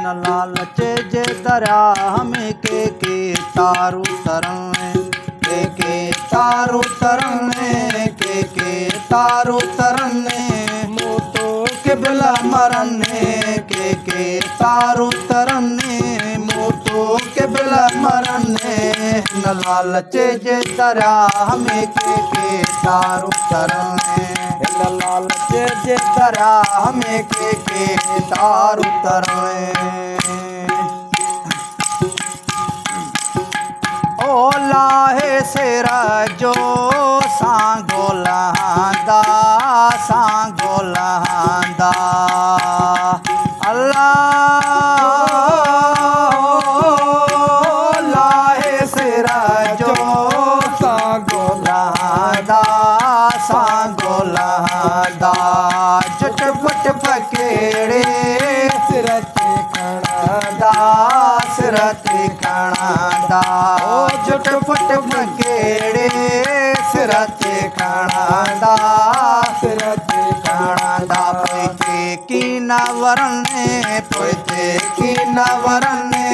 न लालच जे दरिया हमें के तारू तरन के तारू तरन के तारू तरन मुँह तो के बिला मरन के तारू तरन मुँह तो के बिला मरन न लालच जे दरिया हमें के तारू तरन न लालच जे दरिया हमें के तारू तरन ओ लाहे सेरा जो सांगो लहांदा अल्लाह लाहे सेरा जो सांगो लहांदा चटपट पकेड़े सिरते खणादा ओ चटपट पकेड़े सिरते खणादा पोते की न वरने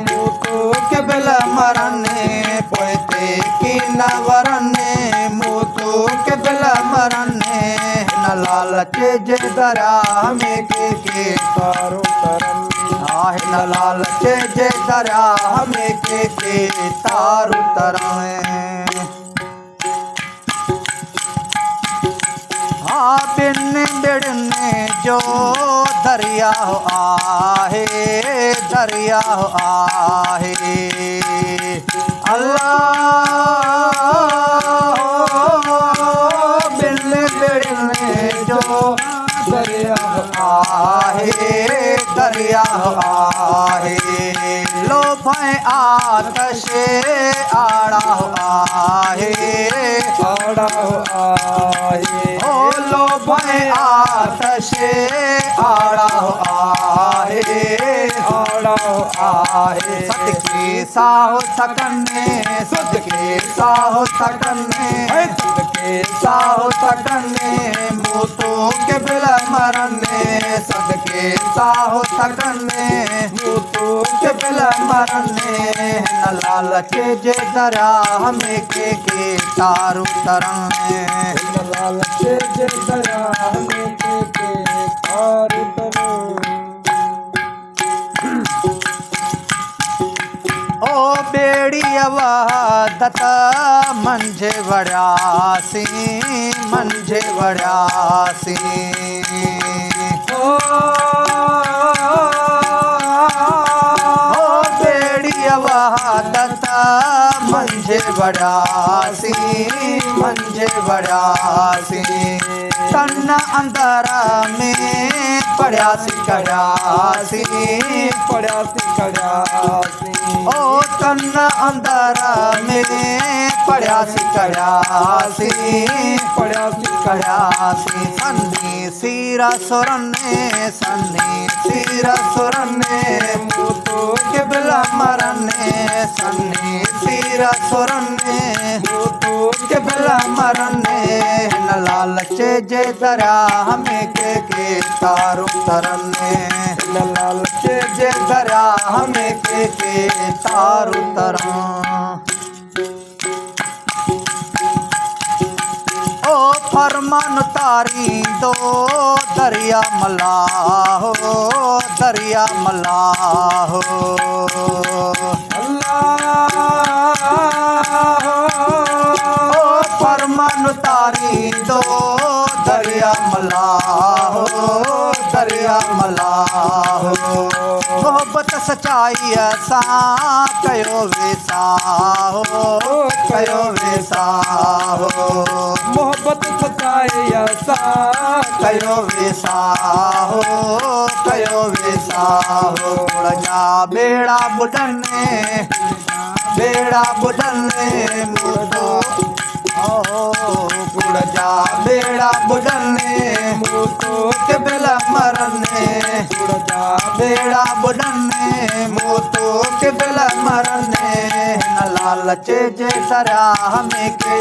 मुँह तो के बिला मरने पोते की न वरने मुँह तो के बिला मरने न लालच जे दरिया हमें के तारू तरन न लालच जे दरिया हमें के तारू तरन बिन बिड़ने जो दरिया आहे अल्लाह बिन बिड़ने जो दरिया आहे लो भय आतश आड़ा आहे ओ लो भय आतश आड़ा आहे सदके साहो सकने मुँह तो के बिला मरने सदके साहो सकने मुँह तो के बिला मरने न लालच जे दरिया हमें के तारू तरन न लालच जे दरिया हमें के तारू तरन ओ बेड़ी अवदत मंझे वड़ासी ओ बेड़ी अवदत मंझे वड़ासी तन अंदर में पड़ासी ओ तन अंदर में पड़ासी सन्नी सीरा सुरने मुँह तो के बिला मरने सन्नी सीरा सुरने मुँह तो के बिला मरने न लालच जे दरिया हमें के तारू तरने न लालच जे दरिया हमें के तारू तरन ओ फरमान तारी दो दरिया मलाहो अल्लाह ओ फरमान तारी दो दरिया मलाहो मोहब्बत सच्चाई सा कयो वेसाहो मोहब्बत सच्चाई सा कयो वेसाहो जा बेड़ा बुडने मुर्दो गुड़ जा बेड़ा बुडने मुँह तो के बिला मरने गुड़ जा बेड़ा बुडने मुँह तो के बिला मरने न लालच जे दरिया हमें के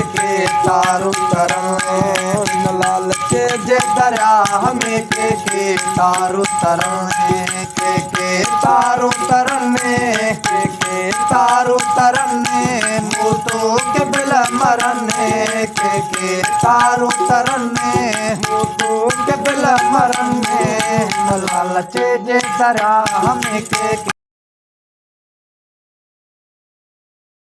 तारू तरन न लालच जे दरिया हमें के तारू तरन के के तारू तरने मोतो के बिल मरने लालच जे दरा हम के